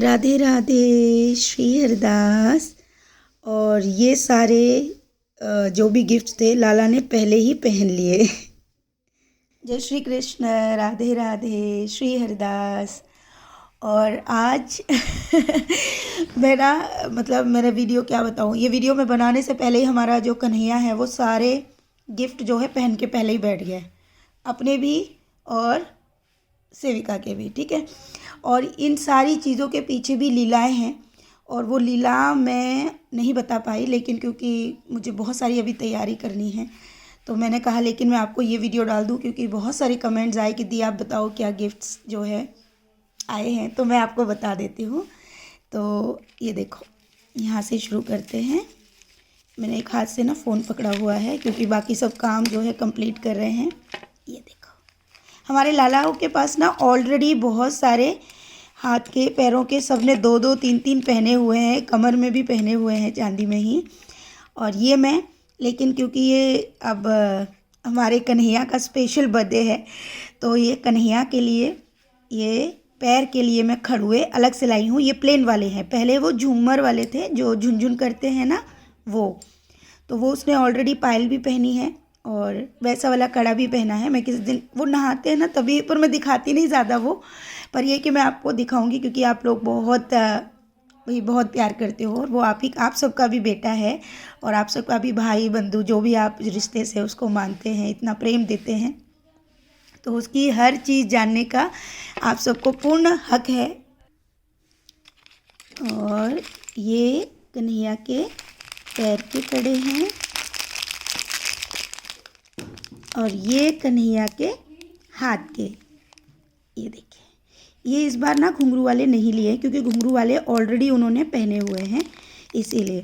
राधे राधे श्री हरदास। और ये सारे जो भी गिफ्ट थे लाला ने पहले ही पहन लिए। जय श्री कृष्ण, राधे राधे श्री हरदास। और आज मेरा वीडियो क्या बताऊँ, ये वीडियो मैं बनाने से पहले ही हमारा जो कन्हैया है वो सारे गिफ्ट जो है पहन के पहले ही बैठ गया है, अपने भी और सेविका के भी। ठीक है, और इन सारी चीज़ों के पीछे भी लीलाएं हैं, और वो लीला मैं नहीं बता पाई, लेकिन क्योंकि मुझे बहुत सारी अभी तैयारी करनी है तो मैंने कहा लेकिन मैं आपको ये वीडियो डाल दूं, क्योंकि बहुत सारे कमेंट्स आए कि दी आप बताओ क्या गिफ्ट्स जो है आए हैं, तो मैं आपको बता देती हूँ। तो ये देखो, यहाँ से शुरू करते हैं। मैंने एक हाथ से ना फ़ोन पकड़ा हुआ है क्योंकि बाकी सब काम जो है कंप्लीट कर रहे हैं। ये देखो, हमारे लालाओं के पास ना ऑलरेडी बहुत सारे हाथ के पैरों के सबने 2-2 3-3 पहने हुए हैं, कमर में भी पहने हुए हैं चांदी में ही। और ये मैं, लेकिन क्योंकि ये अब हमारे कन्हैया का स्पेशल बर्थडे है तो ये कन्हैया के लिए ये पैर के लिए मैं खड़ुए अलग से लाई हूँ। ये प्लेन वाले हैं, पहले वो झूमर वाले थे जो झुनझुन करते हैं ना, वो तो वो उसने ऑलरेडी पायल भी पहनी है और वैसा वाला कड़ा भी पहना है। मैं किसी दिन वो नहाते हैं ना तभी, पर मैं दिखाती नहीं ज़्यादा वो, पर ये कि मैं आपको दिखाऊंगी क्योंकि आप लोग बहुत प्यार करते हो, और वो आप सबका भी बेटा है और आप सबका भी भाई बंधु, जो भी आप रिश्ते से उसको मानते हैं, इतना प्रेम देते हैं, तो उसकी हर चीज़ जानने का आप सबको पूर्ण हक है। और ये कन्हैया के पैर के कड़े हैं और ये कन्हैया के हाथ के। ये देखिए, ये इस बार ना घुंघरू वाले नहीं लिए क्योंकि घुंघरू वाले ऑलरेडी उन्होंने पहने हुए हैं, इसीलिए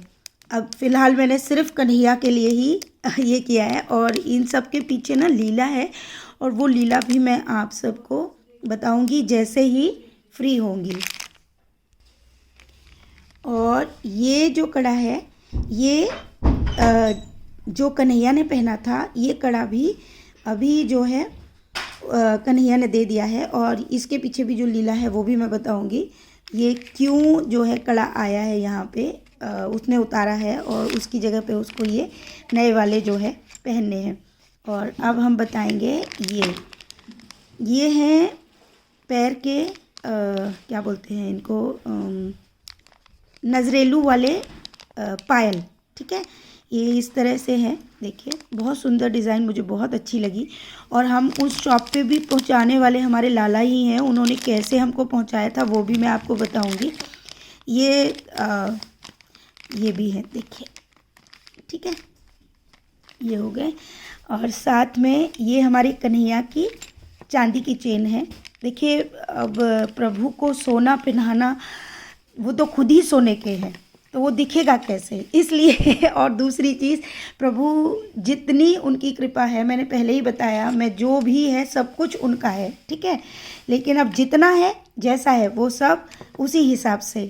अब फ़िलहाल मैंने सिर्फ कन्हैया के लिए ही ये किया है। और इन सब के पीछे ना लीला है, और वो लीला भी मैं आप सबको बताऊंगी जैसे ही फ्री होंगी। और ये जो कड़ा है, ये जो कन्हैया ने पहना था, ये कड़ा भी अभी जो है कन्हैया ने दे दिया है। और इसके पीछे भी जो लीला है वो भी मैं बताऊंगी, ये क्यों जो है कड़ा आया है यहाँ पे, उसने उतारा है और उसकी जगह पे उसको ये नए वाले जो है पहनने हैं। और अब हम बताएंगे ये हैं पैर के क्या बोलते हैं इनको, नजरेलू वाले पायल। ठीक है, ये इस तरह से है, देखिए बहुत सुंदर डिज़ाइन, मुझे बहुत अच्छी लगी। और हम उस शॉप पे भी पहुंचाने वाले हमारे लाला ही हैं, उन्होंने कैसे हमको पहुंचाया था वो भी मैं आपको बताऊंगी। ये भी है, देखिए, ठीक है, ये हो गए। और साथ में ये हमारे कन्हैया की चांदी की चेन है। देखिए, अब प्रभु को सोना पहनाना, वो तो खुद ही सोने के हैं तो वो दिखेगा कैसे, इसलिए और दूसरी चीज़, प्रभु जितनी उनकी कृपा है, मैंने पहले ही बताया, मैं जो भी है सब कुछ उनका है। ठीक है, लेकिन अब जितना है जैसा है वो सब उसी हिसाब से।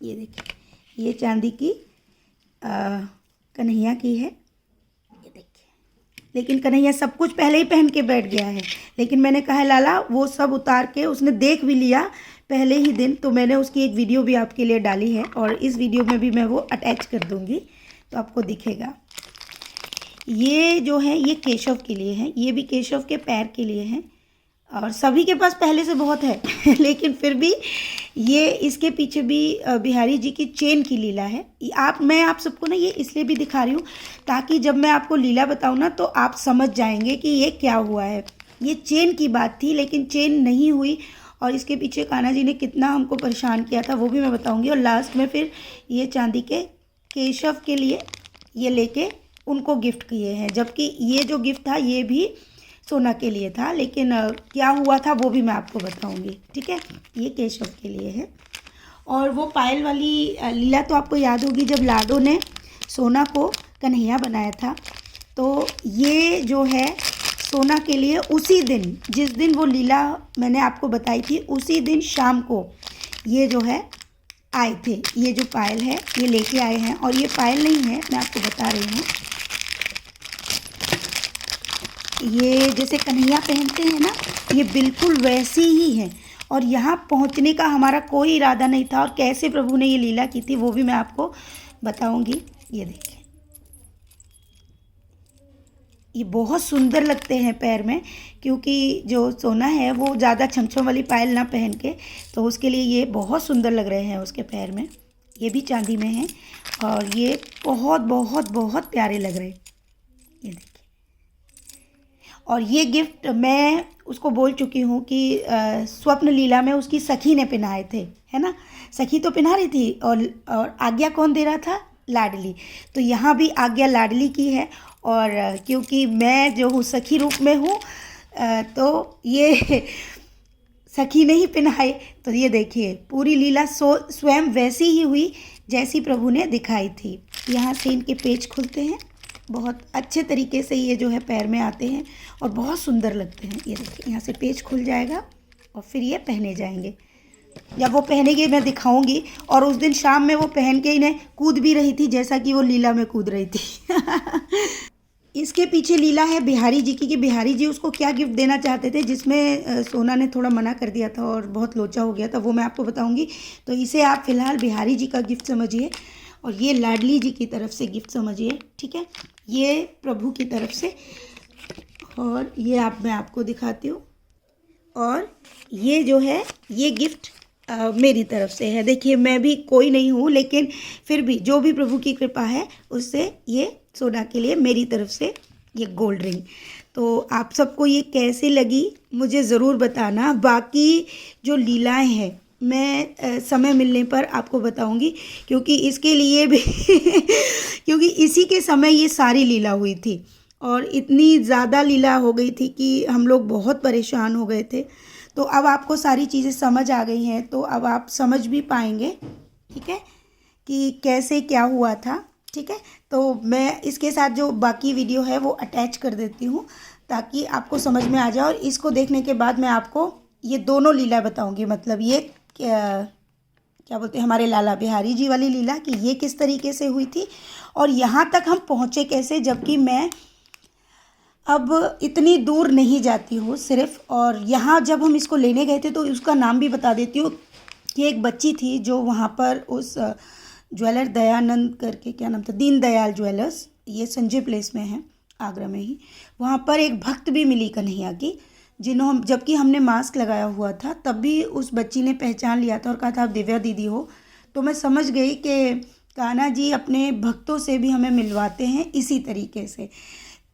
ये देखिए, ये चांदी की कन्हैया की है, ये देखिए। लेकिन कन्हैया सब कुछ पहले ही पहन के बैठ गया है, लेकिन मैंने कहा लाला वो सब उतार के, उसने देख भी लिया पहले ही दिन, तो मैंने उसकी एक वीडियो भी आपके लिए डाली है और इस वीडियो में भी मैं वो अटैच कर दूंगी तो आपको दिखेगा। ये जो है ये केशव के लिए है, ये भी केशव के पैर के लिए है, और सभी के पास पहले से बहुत है लेकिन फिर भी ये इसके पीछे भी बिहारी जी की चेन की लीला है। मैं आप सबको ना ये इसलिए भी दिखा रही हूँ ताकि जब मैं आपको लीला बताऊँ ना तो आप समझ जाएंगे कि ये क्या हुआ है। ये चेन की बात थी लेकिन चेन नहीं हुई, और इसके पीछे कान्हा जी ने कितना हमको परेशान किया था वो भी मैं बताऊंगी। और लास्ट में फिर ये चांदी के केशव के लिए ये लेके उनको गिफ्ट किए हैं, जबकि ये जो गिफ्ट था ये भी सोना के लिए था, लेकिन क्या हुआ था वो भी मैं आपको बताऊंगी। ठीक है, ये केशव के लिए है। और वो पायल वाली लीला तो आपको याद होगी, जब लाडो ने सोना को कन्हैया बनाया था, तो ये जो है सोना के लिए उसी दिन, जिस दिन वो लीला मैंने आपको बताई थी, उसी दिन शाम को ये जो है आए थे। ये जो पायल है ये लेके आए हैं, और ये पायल नहीं है, मैं आपको बता रही हूँ, ये जैसे कन्हैया पहनते हैं ना, ये बिल्कुल वैसी ही है। और यहाँ पहुँचने का हमारा कोई इरादा नहीं था, और कैसे प्रभु ने ये लीला की थी वो भी मैं आपको बताऊँगी। ये देखिए, ये बहुत सुंदर लगते हैं पैर में, क्योंकि जो सोना है वो ज़्यादा छमछम वाली पायल ना पहन के, तो उसके लिए ये बहुत सुंदर लग रहे हैं उसके पैर में। ये भी चांदी में है और ये बहुत बहुत बहुत प्यारे लग रहे हैं। ये देखिए, और ये गिफ्ट मैं उसको बोल चुकी हूँ कि स्वप्न लीला में उसकी सखी ने पहनाए थे, है ना। सखी तो पहना रही थी, और आज्ञा कौन दे रहा था? लाडली। तो यहाँ भी आज्ञा लाडली की है, और क्योंकि मैं जो हूँ सखी रूप में हूँ, तो ये सखी ने ही पहनाए। तो ये देखिए, पूरी लीला स्वयं वैसी ही हुई जैसी प्रभु ने दिखाई थी। यहाँ से इनके पेच खुलते हैं, बहुत अच्छे तरीके से ये जो है पैर में आते हैं और बहुत सुंदर लगते हैं। ये देखिए, यहाँ से पेच खुल जाएगा और फिर ये पहने जाएंगे। जब वो पहनेंगे मैं दिखाऊंगी। और उस दिन शाम में वो पहन के इन्हें कूद भी रही थी, जैसा कि वो लीला में कूद रही थी। इसके पीछे लीला है बिहारी जी की, कि बिहारी जी उसको क्या गिफ्ट देना चाहते थे, जिसमें सोना ने थोड़ा मना कर दिया था और बहुत लोचा हो गया था, वो मैं आपको बताऊंगी। तो इसे आप फिलहाल बिहारी जी का गिफ्ट समझिए, और ये लाडली जी की तरफ से गिफ्ट समझिए, ठीक है। ये प्रभु की तरफ से, और ये मैं आपको दिखाती हूँ। और ये जो है ये गिफ्ट मेरी तरफ से है। देखिए, मैं भी कोई नहीं हूँ, लेकिन फिर भी जो भी प्रभु की कृपा है उससे ये सोना के लिए मेरी तरफ से ये गोल्ड रिंग। तो आप सबको ये कैसे लगी मुझे ज़रूर बताना। बाकी जो लीलाएं हैं मैं समय मिलने पर आपको बताऊंगी, क्योंकि इसके लिए भी क्योंकि इसी के समय ये सारी लीला हुई थी, और इतनी ज़्यादा लीला हो गई थी कि हम लोग बहुत परेशान हो गए थे। तो अब आपको सारी चीज़ें समझ आ गई हैं, तो अब आप समझ भी पाएंगे, ठीक है, कि कैसे क्या हुआ था, ठीक है। तो मैं इसके साथ जो बाकी वीडियो है वो अटैच कर देती हूँ, ताकि आपको समझ में आ जाए। और इसको देखने के बाद मैं आपको ये दोनों लीला बताऊँगी, मतलब ये क्या बोलते हैं, हमारे लाला बिहारी जी वाली लीला, कि ये किस तरीके से हुई थी और यहाँ तक हम पहुँचे कैसे, जबकि मैं अब इतनी दूर नहीं जाती हूँ सिर्फ। और यहाँ जब हम इसको लेने गए थे तो उसका नाम भी बता देती हूँ, कि एक बच्ची थी जो वहाँ पर उस ज्वेलर दयानंद करके, क्या नाम था, दीन दयाल ज्वेलर्स, ये संजय प्लेस में है आगरा में ही। वहाँ पर एक भक्त भी मिली कन्हैया की, जबकि हमने मास्क लगाया हुआ था, तब भी उस बच्ची ने पहचान लिया था और कहा था आप दिव्या दीदी हो। तो मैं समझ गई कि कान्हा जी अपने भक्तों से भी हमें मिलवाते हैं इसी तरीके से।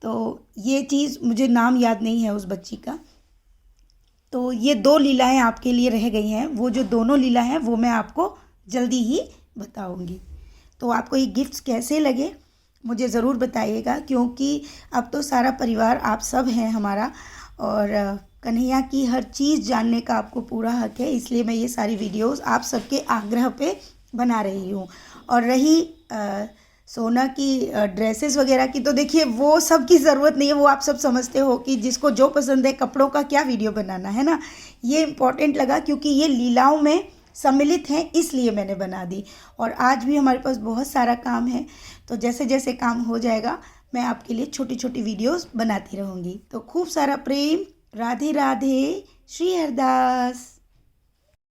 तो ये चीज़, मुझे नाम याद नहीं है उस बच्ची का। तो ये दो लीलाएं आपके लिए रह गई हैं, वो जो दोनों लीला हैं वो मैं आपको जल्दी ही बताऊंगी। तो आपको ये गिफ्ट्स कैसे लगे मुझे ज़रूर बताइएगा, क्योंकि अब तो सारा परिवार आप सब हैं हमारा, और कन्हैया की हर चीज़ जानने का आपको पूरा हक है। इसलिए मैं ये सारी वीडियोस आप सबके आग्रह पे बना रही हूँ। और रही सोना की ड्रेसेस वगैरह की, तो देखिए वो सब की ज़रूरत नहीं है, वो आप सब समझते हो कि जिसको जो पसंद है, कपड़ों का क्या वीडियो बनाना है ना। ये इम्पॉर्टेंट लगा क्योंकि ये लीलाओं में सम्मिलित हैं, इसलिए मैंने बना दी। और आज भी हमारे पास बहुत सारा काम है, तो जैसे जैसे काम हो जाएगा मैं आपके लिए छोटी छोटी वीडियोस बनाती रहूँगी। तो खूब सारा प्रेम, राधे राधे, श्री हरदास।